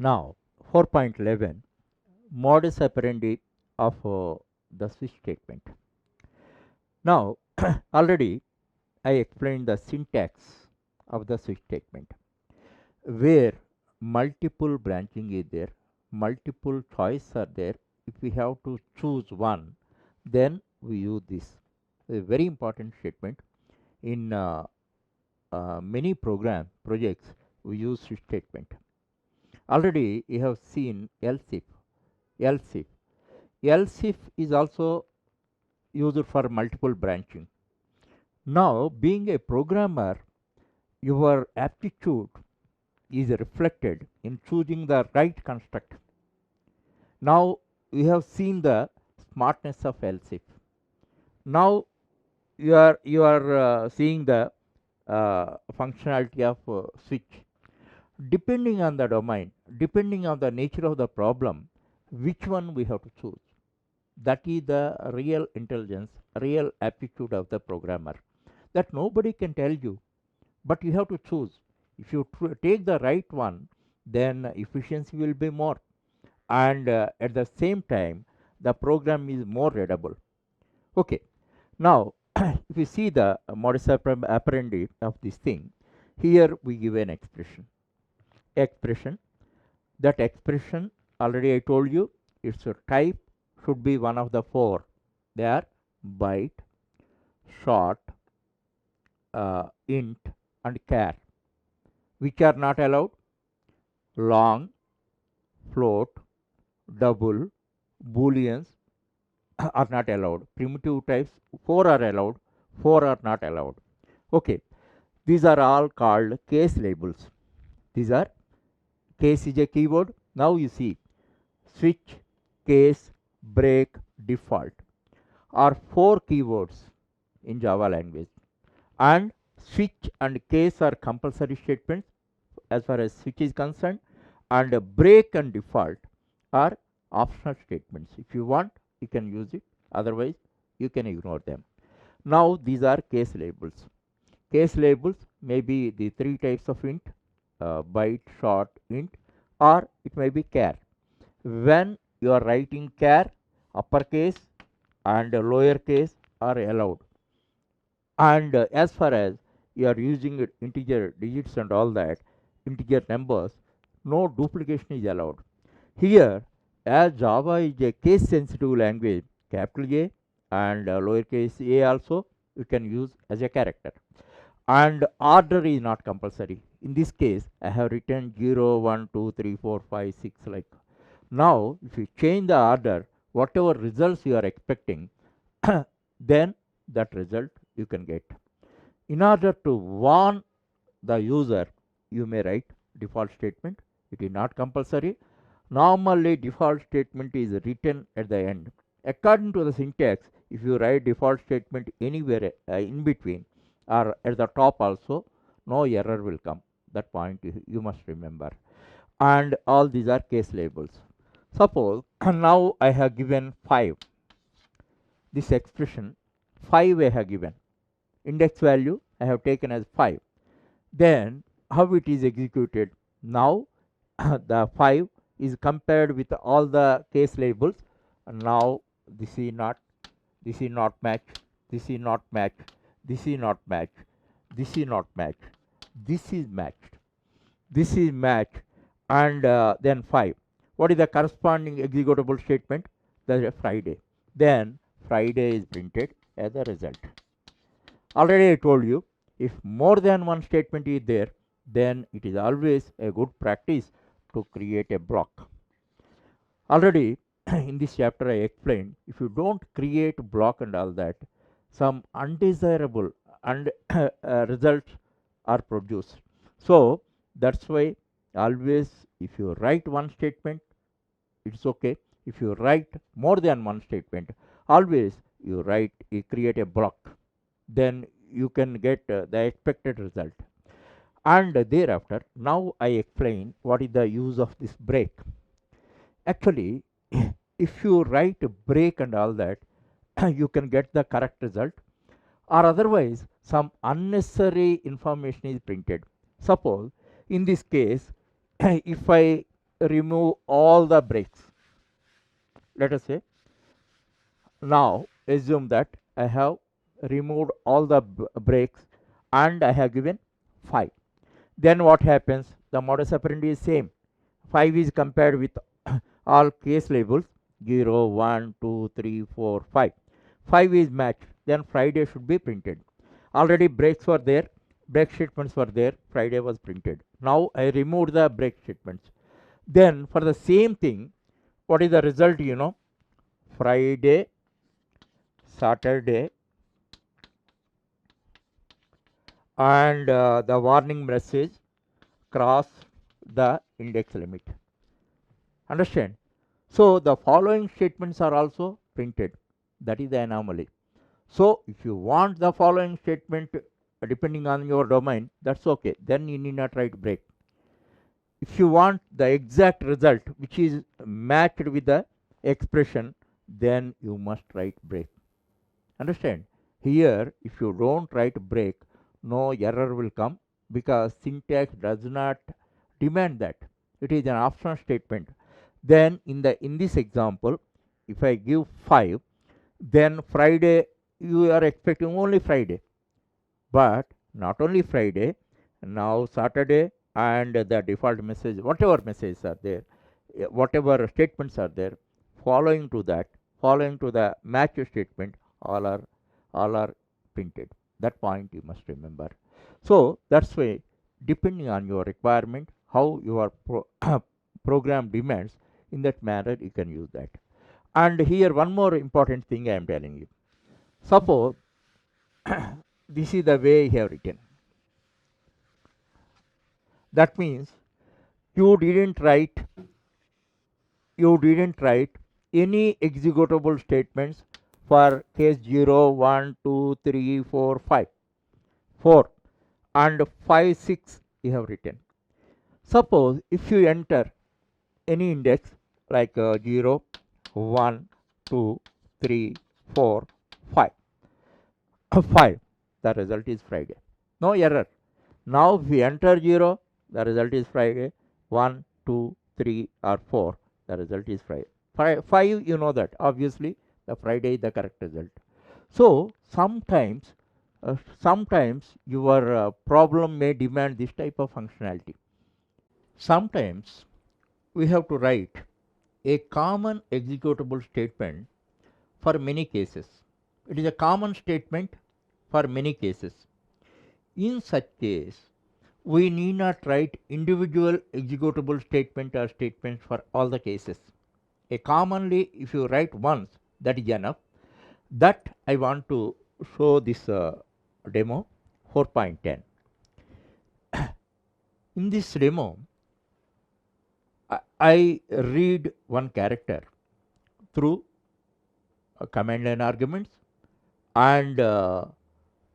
Now 4.11 modus operandi of the switch statement. Now already I explained the syntax of the switch statement where multiple branching is there, multiple choices are there. If we have to choose one, then we use this. A very important statement in many program projects we use switch statement. Already you have seen else if. Else if. Else if is also used for multiple branching. Now, being a programmer, your aptitude is reflected in choosing the right construct. Now, we have seen the smartness of else if. Now, you are seeing the functionality of switch. Depending on the domain, depending on the nature of the problem, which one we have to choose. That is the real intelligence, real aptitude of the programmer. That nobody can tell you, but you have to choose. If you take the right one, then efficiency will be more, and at the same time, the program is more readable. Okay, now if you see the modus operandi of this thing, here we give an expression. Expression. That expression already I told you, its a type should be one of the four. They are byte, short, int, and char. Which are not allowed? Long, float, double, booleans are not allowed. Primitive types, 4 are allowed, 4 are not allowed. Okay, these are all called case labels. These are, case is a keyword. Now you see switch, case, break, default are 4 keywords in Java language, and switch and case are compulsory statements as far as switch is concerned, and break and default are optional statements. If you want, you can use it, otherwise you can ignore them. Now these are case labels. Case labels may be the 3 types of int, byte, short, int, or it may be char. When you are writing char, uppercase and lowercase are allowed, and as far as you are using integer digits and all that, integer numbers, no duplication is allowed. Here, as Java is a case sensitive language, capital A and lowercase a also you can use as a character, and order is not compulsory. In this case, I have written 0, 1, 2, 3, 4, 5, 6 like. Now, if you change the order, whatever results you are expecting, then that result you can get. In order to warn the user, you may write default statement. It is not compulsory. Normally, default statement is written at the end. According to the syntax, if you write default statement anywhere in between or at the top also, no error will come. That point you must remember. And all these are case labels. Suppose now I have given 5. This expression 5 I have given. Index value I have taken as 5. Then how it is executed? Now the 5 is compared with all the case labels. And now this is not match, this is not match, this is not match, this is not match, this is matched, this is matched, and then 5. What is the corresponding executable statement? That is Friday. Then Friday is printed as a result. Already I told you, if more than one statement is there, then it is always a good practice to create a block. Already in this chapter I explained, if you don't create block and all that, some undesirable and results are produced. So that's why always if you write one statement, it's okay. If you write more than one statement, always you create a block, then you can get the expected result. And thereafter, now I explain what is the use of this break. Actually, if you write break and all that, you can get the correct result, or otherwise some unnecessary information is printed. Suppose in this case, if I remove all the breaks. Let us say, now assume that I have removed all the breaks and I have given 5. Then what happens? The modus operandi is same. 5 is compared with all case labels 0, 1, 2, 3, 4, 5. 5 is matched. Then Friday should be printed. Already breaks were there, break statements were there, Friday was printed. Now I removed the break statements. Then for the same thing, what is the result? Friday, Saturday, and the warning message cross the index limit. Understand? So the following statements are also printed. That is the anomaly. So if you want the following statement depending on your domain, that's okay. Then you need not write break. If you want the exact result which is matched with the expression, then you must write break. Understand? Here, if you don't write break, no error will come because syntax does not demand that. It is an optional statement. Then in this example, if I give 5, then Friday, you are expecting only Friday. But not only Friday, now Saturday and the default message, whatever messages are there, whatever statements are there, following to the match statement, all are printed. That point you must remember. So that's why, depending on your requirement, how your program demands, in that manner you can use that. And here one more important thing I am telling you. Suppose this is the way I have written. That means you didn't write any executable statements for case 0, 1, 2, 3, 4, 5. 4 and 5, 6 you have written. Suppose if you enter any index like 0, 1, 2, 3, 4, 5. 5, the result is Friday. No error. Now if we enter 0, the result is Friday. 1, 2, 3 or 4, the result is Friday. 5, you know that. Obviously, the Friday is the correct result. So sometimes your problem may demand this type of functionality. Sometimes we have to write a common executable statement for many cases. It is a common statement for many cases. In such case, we need not write individual executable statement or statements for all the cases. Commonly, if you write once, that is enough. That I want to show this demo 4.10. In this demo, I read one character through command line arguments and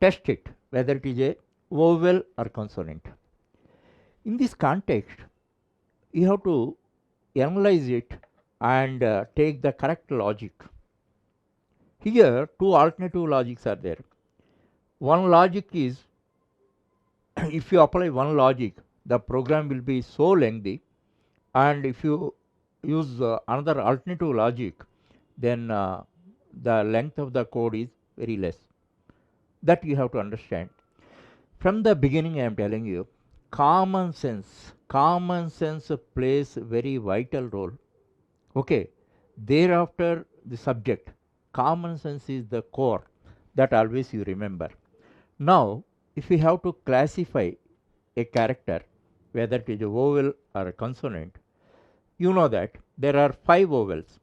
test it whether it is a vowel or consonant. In this context, you have to analyze it and take the correct logic. Here, two alternative logics are there. One logic is if you apply one logic, the program will be so lengthy, and if you use another alternative logic, then the length of the code is very less. That you have to understand. From the beginning, I am telling you, common sense plays a very vital role. Okay, thereafter the subject, common sense is the core that always you remember. Now, if we have to classify a character, whether it is a vowel or a consonant, you know that there are 5 vowels: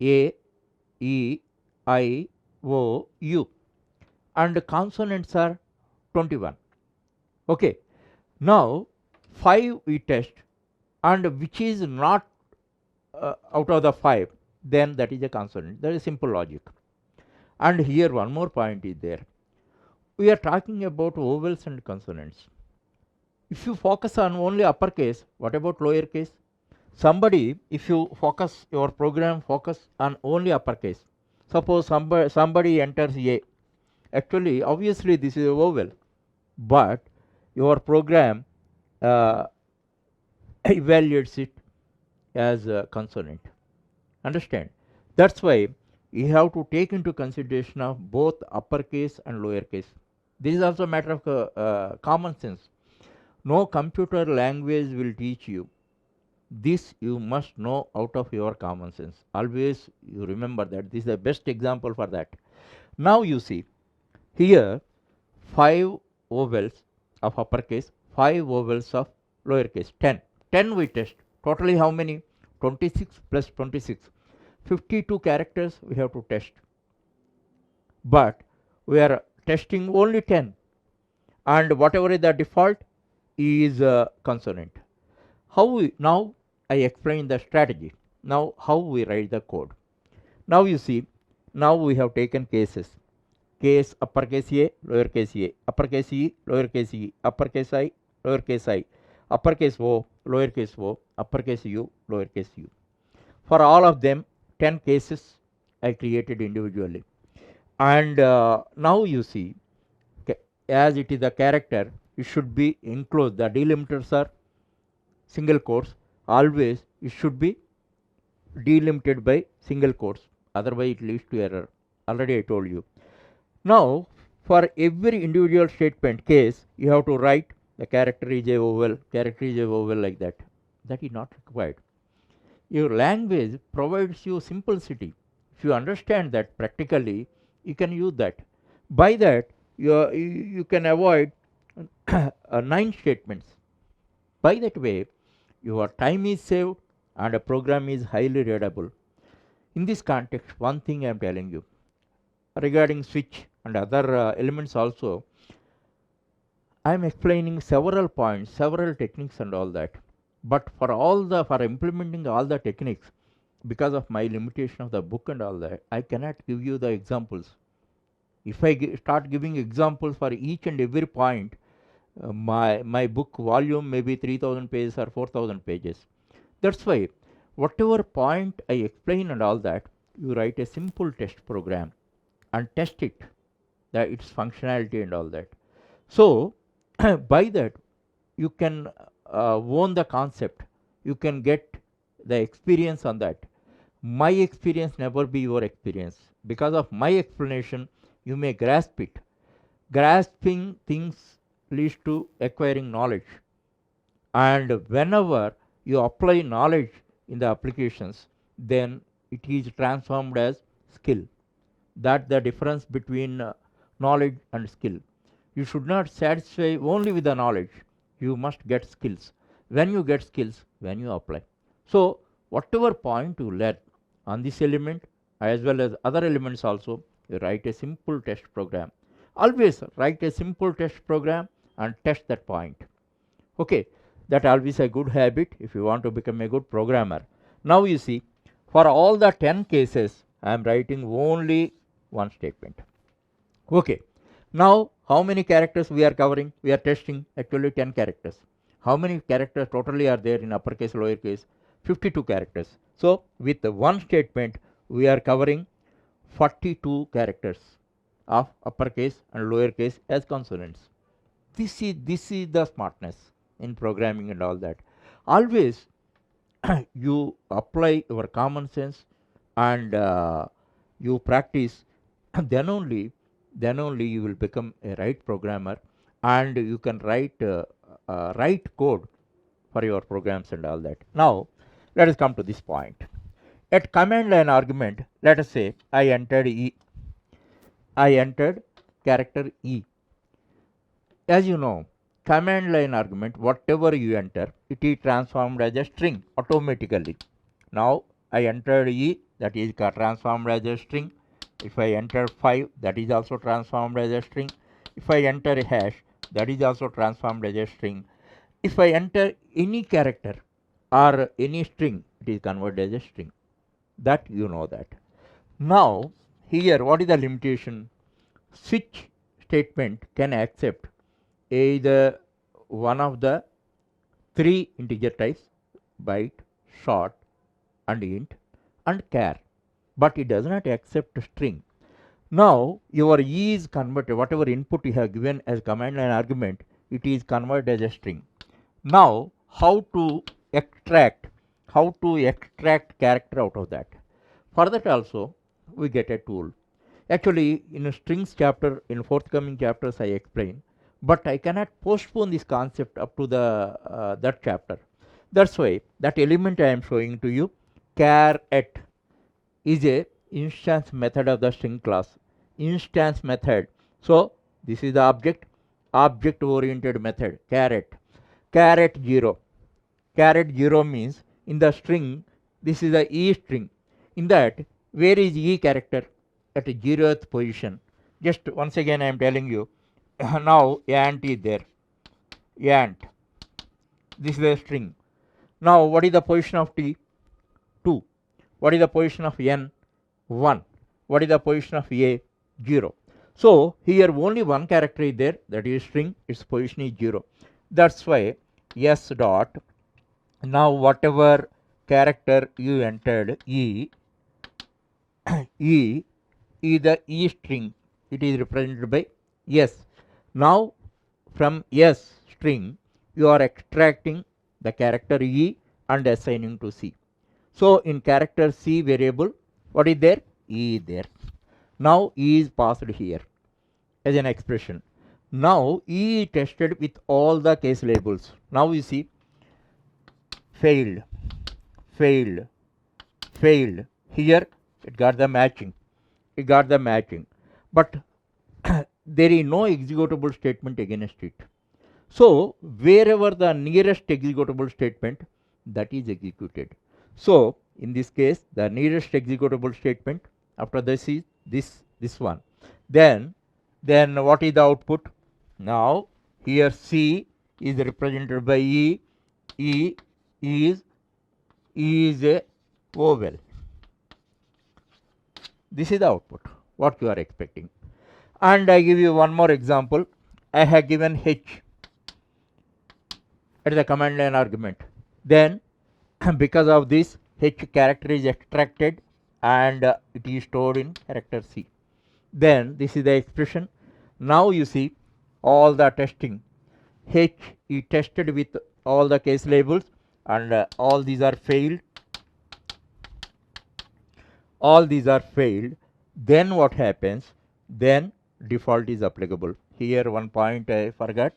A, E, I, O, U, and consonants are 21. Okay, now 5 we test, and which is not out of the 5, then that is a consonant. That is simple logic. And here one more point is there. We are talking about vowels and consonants. If you focus on only uppercase, what about lowercase? If you focus your program focus on only uppercase, suppose somebody enters A. Actually, obviously this is a vowel, but your program evaluates it as a consonant. Understand? That's why you have to take into consideration of both uppercase and lowercase. This is also a matter of common sense. No computer language will teach you. This you must know out of your common sense. Always you remember that. This is the best example for that. Now you see here 5 vowels of uppercase, 5 vowels of lowercase, 10. 10 we test. Totally how many? 26 plus 26. 52 characters we have to test. But we are testing only 10. And whatever is the default is a consonant. How we, now I explain the strategy. Now how we write the code. Now you see, now we have taken cases. Case uppercase A, lowercase a, uppercase E, lowercase e, uppercase I, lowercase I, uppercase O, lowercase o, uppercase U, lowercase u. For all of them, 10 cases I created individually. And now you see, as it is a character, it should be enclosed. The delimiters are single quotes. Always it should be delimited by single quotes. Otherwise, it leads to error. Already I told you. Now, for every individual statement case, you have to write the character is a vowel, character is a vowel like that. That is not required. Your language provides you simplicity. If you understand that practically, you can use that. By that, you can avoid 9 statements. By that way, your time is saved and a program is highly readable. In this context, one thing I am telling you regarding switch and other elements also, I am explaining several points, several techniques and all that. But for implementing all the techniques, because of my limitation of the book and all that, I cannot give you the examples. If I start giving examples for each and every point, my book volume may be 3000 pages or 4000 pages. That's why whatever point I explain and all that, you write a simple test program and test it, its functionality and all that. So by that you can own the concept, you can get the experience on that. My experience never be your experience. Because of my explanation, you may grasp it. Grasping things leads to acquiring knowledge, and whenever you apply knowledge in the applications, then it is transformed as skill. That the difference between knowledge and skill. You should not satisfy only with the knowledge. You must get skills. When you get skills, when you apply. So whatever point you learn on this element as well as other elements also, you write a simple test program. Always write a simple test program and test that point. Okay, that always a good habit if you want to become a good programmer. Now you see, for all the 10 cases, I am writing only one statement. Okay, now how many characters we are covering? We are testing actually 10 characters. How many characters totally are there in uppercase, lowercase? 52 characters. So with one statement, we are covering 42 characters of uppercase and lowercase as consonants. This is the smartness in programming and all that. Always you apply your common sense and you practice, then only you will become a right programmer, and you can write right code for your programs and all that. Now let us come to this point. At command line argument, let us say I entered character E. As you know, command line argument, whatever you enter, it is transformed as a string automatically. Now I entered E, that is transformed as a string. If I enter 5, that is also transformed as a string. If I enter a hash, that is also transformed as a string. If I enter any character or any string, it is converted as a string. That you know that. Now here what is the limitation? Switch statement can accept either one of the 3 integer types, byte, short and int and char, but it does not accept string. Now your E is converted, whatever input you have given as command line argument, it is converted as a string. Now how to extract how to extract character out of that. For that also, we get a tool. Actually, in a strings chapter, in forthcoming chapters, I explain, but I cannot postpone this concept up to the that chapter. That's why that element I am showing to you, char at, is a instance method of the string class. Instance method. So this is the object oriented method, caret. Caret 0. Caret 0 means in the string, this is the E string. In that, where is E character? At 0th position. Just once again I am telling you, now ant is there. Ant. This is the string. Now what is the position of T? 2. What is the position of N? 1. What is the position of A? 0. So here only one character is there, that is string, its position is 0. That's why S dot, now whatever character you entered E, E is the E string, it is represented by S. Now from S string you are extracting the character E and assigning to C. So in character C variable, what is there? E is there. Now E is passed here as an expression. Now E is tested with all the case labels. Now you see, failed, failed, failed. Here it got the matching. It got the matching. But there is no executable statement against it. So wherever the nearest executable statement, that is executed. So in this case, the nearest executable statement after this is this one. Then what is the output? Now here C is represented by E. E is a vowel. This is the output, what you are expecting. And I give you one more example. I have given H at the command line argument. Then because of this, H character is extracted and it is stored in character C. Then this is the expression. Now you see all the testing. H is tested with all the case labels and all these are failed. All these are failed. Then what happens? Then default is applicable. Here one point I forgot.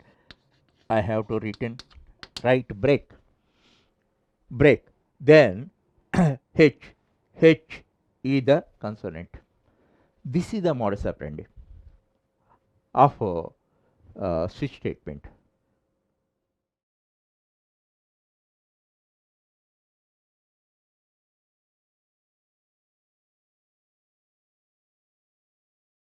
I have to write break. Then H is the consonant. This is the modus operandi of switch statement.